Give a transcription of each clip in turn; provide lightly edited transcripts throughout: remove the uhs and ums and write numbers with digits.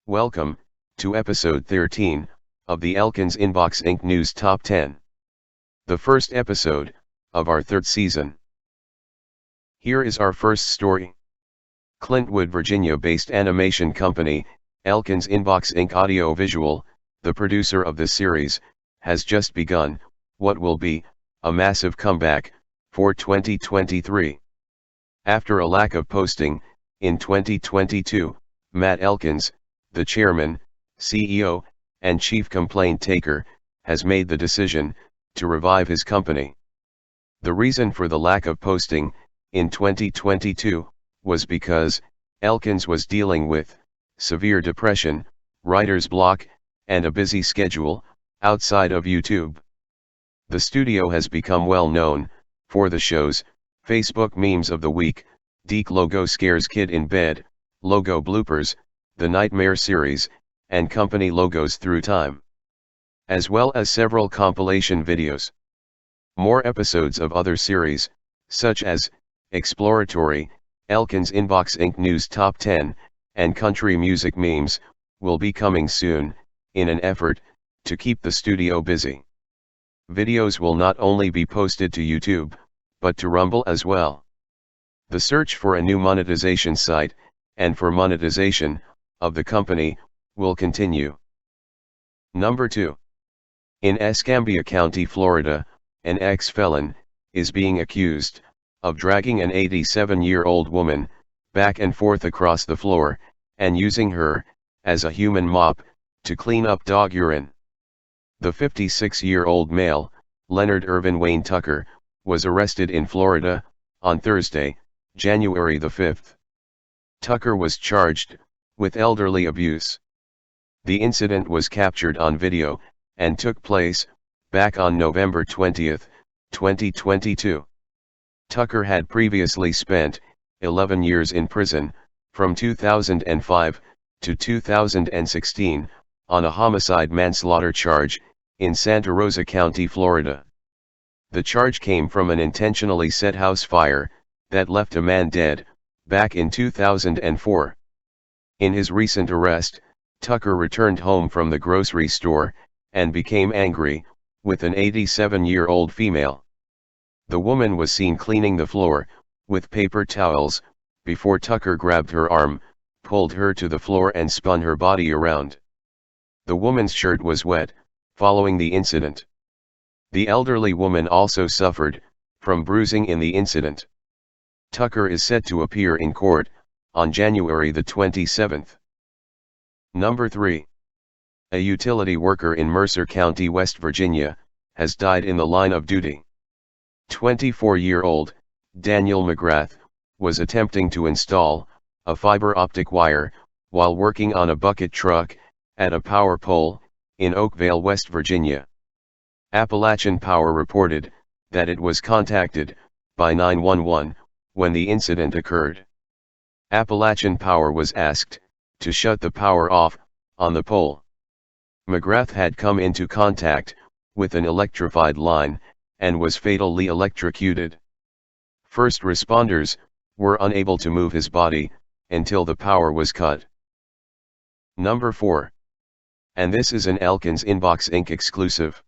Welcome, to episode 13, of the Elkinsinboxinc News Top 10. The first episode, of our third season. Here is our first story. Clintwood, Virginia-based animation company, Elkinsinboxinc Audio Visual, the producer of the series, has just begun what will be a massive comeback for 2023. After a lack of posting in 2022, Matt Elkins, the chairman, CEO, and chief complaint taker, has made the decision to revive his company. The reason for the lack of posting in 2022 was because Elkins was dealing with severe depression, writer's block, and a busy schedule outside of YouTube. The studio has become well known for the shows Facebook Memes of the Week, Deke Logo Scares Kid in Bed, Logo Bloopers, the Nightmare series, and company logos through time, as well as several compilation videos. More episodes of other series, such as Exploratory, Elkinsinboxinc News Top 10, and Country Music Memes, will be coming soon, in an effort to keep the studio busy. Videos will not only be posted to YouTube, but to Rumble as well. The search for a new monetization site, and for monetization of the company, will continue. Number 2. In Escambia County, Florida, an ex-felon is being accused of dragging an 87-year-old woman back and forth across the floor, and using her as a human mop to clean up dog urine. The 56-year-old male, Leonard Irvin Wayne Tucker, was arrested in Florida on Thursday, January the 5th. Tucker was charged with elderly abuse. The incident was captured on video and took place back on November 20, 2022. Tucker had previously spent 11 years in prison from 2005 to 2016 on a homicide manslaughter charge in Santa Rosa County, Florida. The charge came from an intentionally set house fire that left a man dead back in 2004. In his recent arrest, Tucker returned home from the grocery store and became angry with an 87-year-old female. The woman was seen cleaning the floor with paper towels before Tucker grabbed her arm, pulled her to the floor, and spun her body around. The woman's shirt was wet following the incident. The elderly woman also suffered from bruising in the incident. Tucker is set to appear in court on January the 27th. Number 3. A utility worker in Mercer County, West Virginia, has died in the line of duty. 24-year-old Daniel McGrath was attempting to install a fiber optic wire while working on a bucket truck at a power pole in Oakville, West Virginia. Appalachian Power reported that it was contacted by 911 when the incident occurred. Appalachian Power was asked to shut the power off on the pole. McGrath had come into contact with an electrified line and was fatally electrocuted. First responders were unable to move his body until the power was cut. Number 4. And this is an Elkinsinboxinc exclusive.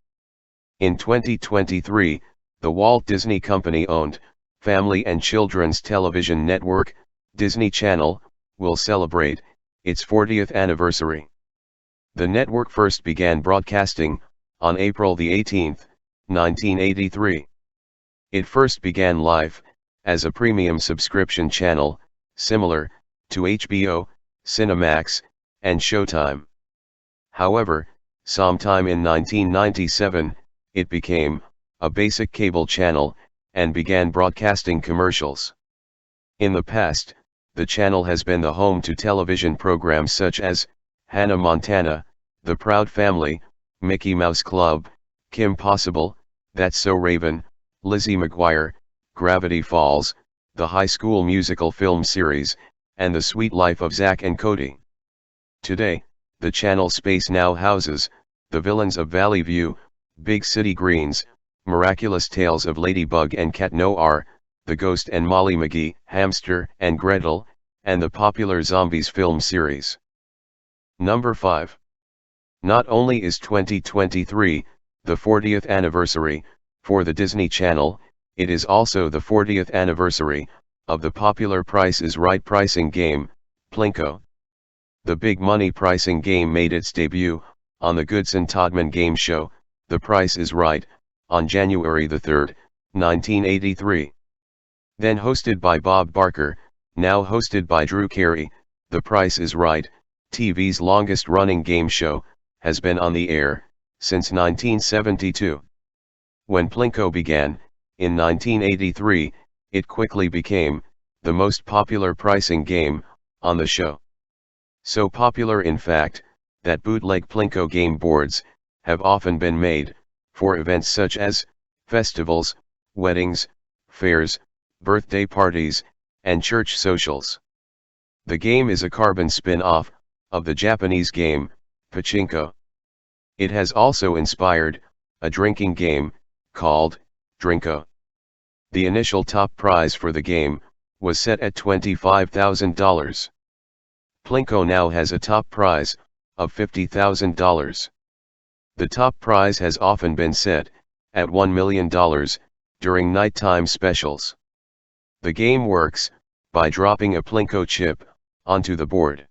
In 2023, the Walt Disney Company-owned family and children's television network, Disney Channel, will celebrate its 40th anniversary. The network first began broadcasting on April 18, 1983. It first began live as a premium subscription channel, similar to HBO, Cinemax, and Showtime. However, sometime in 1997, it became a basic cable channel and began broadcasting commercials. In the past, the channel has been the home to television programs such as Hannah Montana, The Proud Family, Mickey Mouse Club, Kim Possible, That's So Raven, Lizzie McGuire, Gravity Falls, the High School Musical film series, and The Sweet Life of Zack and Cody. Today, the channel space now houses The Villains of Valley View, Big City Greens, Miraculous Tales of Ladybug and Cat Noir, The Ghost and Molly McGee, Hamster and Gretel, and the popular Zombies film series. Number 5. Not only is 2023 the 40th anniversary for the Disney Channel, it is also the 40th anniversary of the popular Price is Right pricing game, Plinko. The big money pricing game made its debut on the Goodson-Todman game show, The Price is Right, on January 3, 1983. Then hosted by Bob Barker, now hosted by Drew Carey, The Price is Right, TV's longest-running game show, has been on the air since 1972. When Plinko began, in 1983, it quickly became the most popular pricing game on the show. So popular in fact, that bootleg Plinko game boards have often been made for events such as festivals, weddings, fairs, birthday parties, and church socials. The game is a carbon spin-off of the Japanese game, pachinko. It has also inspired a drinking game called Drinko. The initial top prize for the game was set at $25,000. Plinko now has a top prize of $50,000. The top prize has often been set at $1 million during nighttime specials. The game works by dropping a Plinko chip onto the board.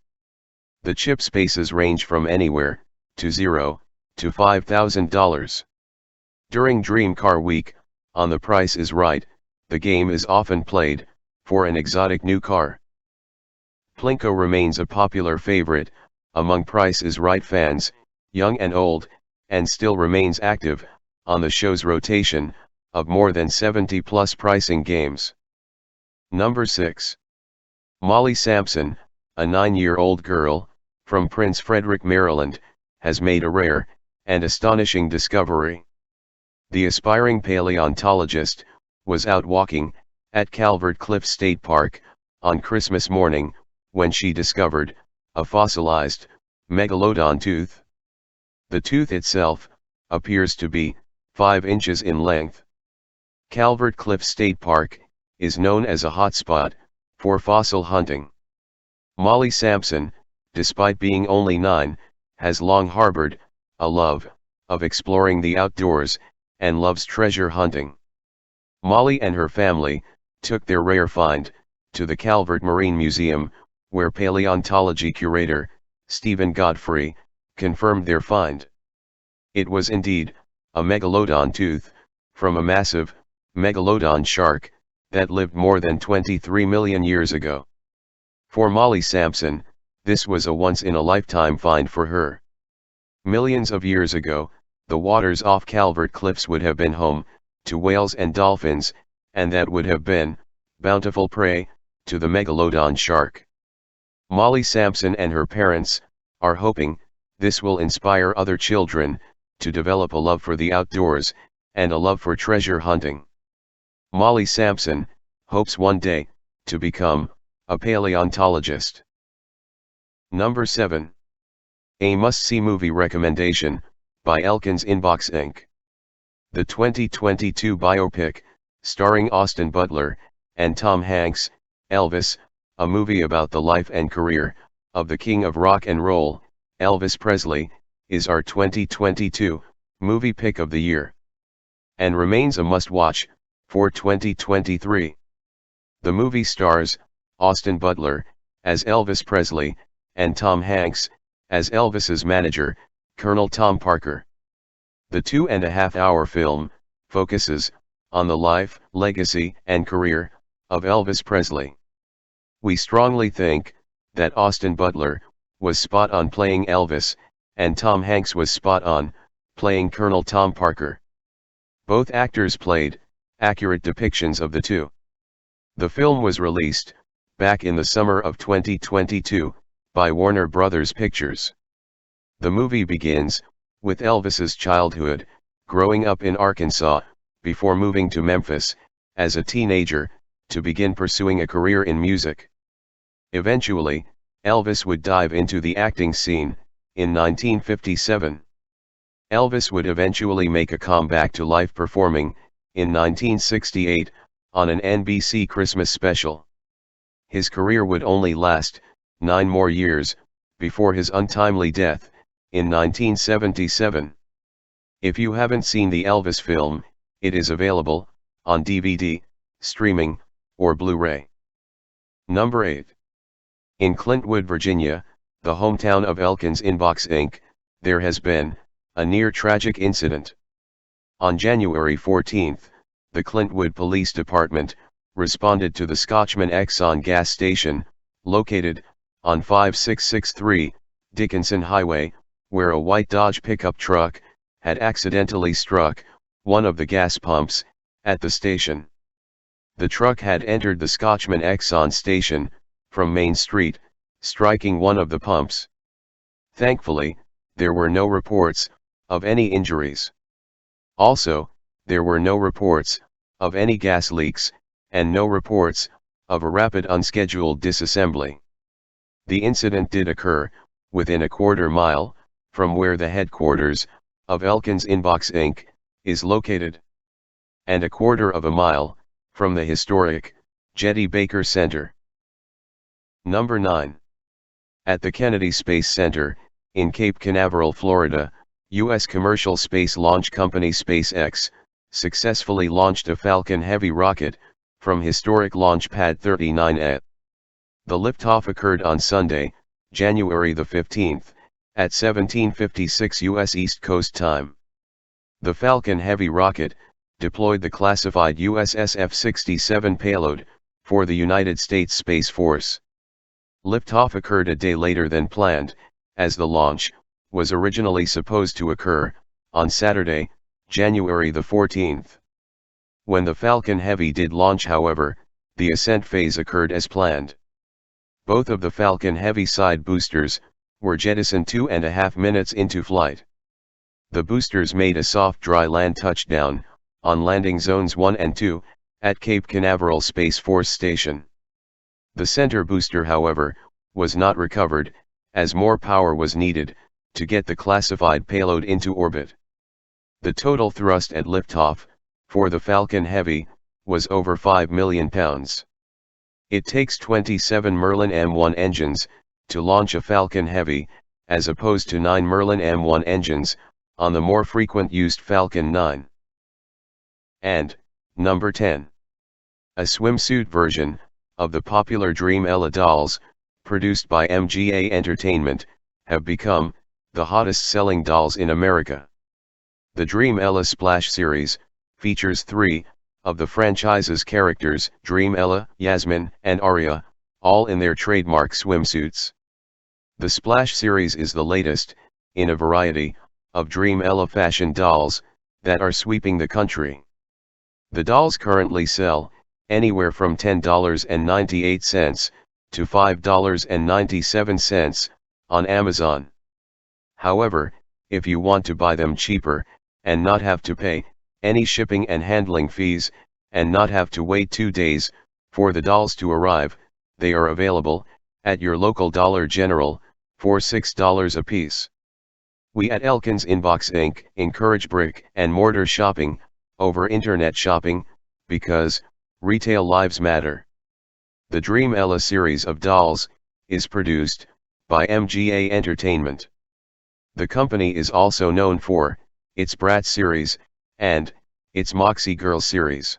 The chip spaces range from anywhere to $0 to $5,000. During Dream Car Week, on The Price is Right, the game is often played for an exotic new car. Plinko remains a popular favorite among Price is Right fans, young and old, and still remains active on the show's rotation of more than 70-plus pricing games. Number 6. Molly Sampson, a 9-year-old girl from Prince Frederick, Maryland, has made a rare and astonishing discovery. The aspiring paleontologist was out walking at Calvert Cliff State Park on Christmas morning when she discovered a fossilized megalodon tooth. The tooth itself appears to be 5 inches in length. Calvert Cliff State Park is known as a hotspot for fossil hunting. Molly Sampson, despite being only 9, has long harbored a love of exploring the outdoors and loves treasure hunting. Molly and her family took their rare find to the Calvert Marine Museum, where paleontology curator Stephen Godfrey confirmed their find. It was indeed a megalodon tooth from a massive megalodon shark that lived more than 23 million years ago. For Molly Sampson, this was a once-in-a-lifetime find for her. Millions of years ago, the waters off Calvert Cliffs would have been home to whales and dolphins, and that would have been bountiful prey to the megalodon shark. Molly Sampson and her parents are hoping this will inspire other children to develop a love for the outdoors and a love for treasure hunting. Molly Sampson hopes one day to become a paleontologist. Number 7. A must-see movie recommendation by Elkinsinboxinc. The 2022 biopic, starring Austin Butler and Tom Hanks, Elvis, a movie about the life and career of the king of rock and roll, Elvis Presley, is our 2022 movie pick of the year, and remains a must-watch for 2023. The movie stars Austin Butler as Elvis Presley and Tom Hanks as Elvis's manager, Colonel Tom Parker. The 2.5-hour film focuses on the life, legacy, and career of Elvis Presley. We strongly think that Austin Butler was spot on playing Elvis, and Tom Hanks was spot on playing Colonel Tom Parker. Both actors played accurate depictions of the two. The film was released back in the summer of 2022 by Warner Brothers Pictures. The movie begins with Elvis's childhood, growing up in Arkansas, before moving to Memphis as a teenager to begin pursuing a career in music. Eventually, Elvis would dive into the acting scene in 1957. Elvis would eventually make a comeback to life performing in 1968 on an NBC Christmas special. His career would only last 9 more years before his untimely death, in 1977. If you haven't seen the Elvis film, it is available, on DVD, streaming, or Blu-ray. Number 8. In Clintwood, Virginia, the hometown of Elkinsinboxinc, there has been a near-tragic incident. On January 14, the Clintwood Police Department responded to the Scotchman Exxon gas station, located on 5663 Dickinson Highway, where a white Dodge pickup truck had accidentally struck one of the gas pumps at the station. The truck had entered the Scotchman Exxon station from Main Street, striking one of the pumps. Thankfully, there were no reports of any injuries. Also, there were no reports of any gas leaks, and no reports of a rapid unscheduled disassembly. The incident did occur within a quarter mile from where the headquarters of Elkinsinboxinc is located, and a quarter of a mile from the historic Jetty Baker Center. Number 9. At the Kennedy Space Center, in Cape Canaveral, Florida, U.S. commercial space launch company SpaceX successfully launched a Falcon Heavy rocket from historic Launch Pad 39A. The liftoff occurred on Sunday, January the 15th, at 17:56 U.S. East Coast time. The Falcon Heavy rocket deployed the classified USS F-67 payload for the United States Space Force. Liftoff occurred a day later than planned, as the launch was originally supposed to occur on Saturday, January the 14th. When the Falcon Heavy did launch, however, the ascent phase occurred as planned. Both of the Falcon Heavy side boosters were jettisoned 2.5 minutes into flight. The boosters made a soft dry land touchdown on landing zones 1 and 2 at Cape Canaveral Space Force Station. The center booster, however, was not recovered, as more power was needed to get the classified payload into orbit. The total thrust at liftoff for the Falcon Heavy was over 5 million pounds. It takes 27 Merlin M1 engines to launch a Falcon Heavy, as opposed to 9 Merlin M1 engines on the more frequent used Falcon 9. And, number 10. A swimsuit version of the popular Dream Ella dolls, produced by MGA Entertainment, have become the hottest selling dolls in America. The Dream Ella Splash series features 3 of the franchise's characters, Dream Ella, Yasmin, and Aria, all in their trademark swimsuits. The Splash series is the latest in a variety of Dream Ella fashion dolls that are sweeping the country. The dolls currently sell anywhere from $10.98 to $5.97 on Amazon. However, if you want to buy them cheaper and not have to pay any shipping and handling fees, and not have to wait 2 days for the dolls to arrive, they are available at your local Dollar General for $6 a piece. We at Elkinsinboxinc encourage brick and mortar shopping over internet shopping, because retail lives matter. The Dream Ella series of dolls is produced by MGA Entertainment. The company is also known for its Brat series and its Moxie Girl series.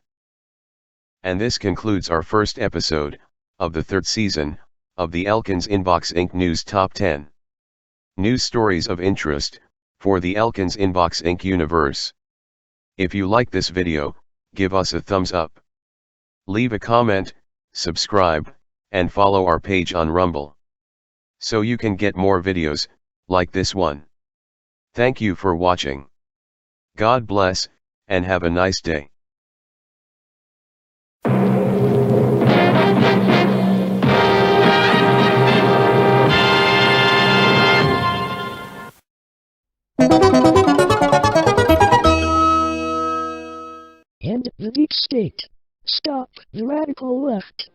And this concludes our first episode of the 3rd season of the Elkinsinboxinc News Top 10. News stories of interest for the Elkinsinboxinc universe. If you like this video, give us a thumbs up. Leave a comment, subscribe, and follow our page on Rumble, so you can get more videos like this one. Thank you for watching. God bless, and have a nice day. End the deep state. Stop the radical left.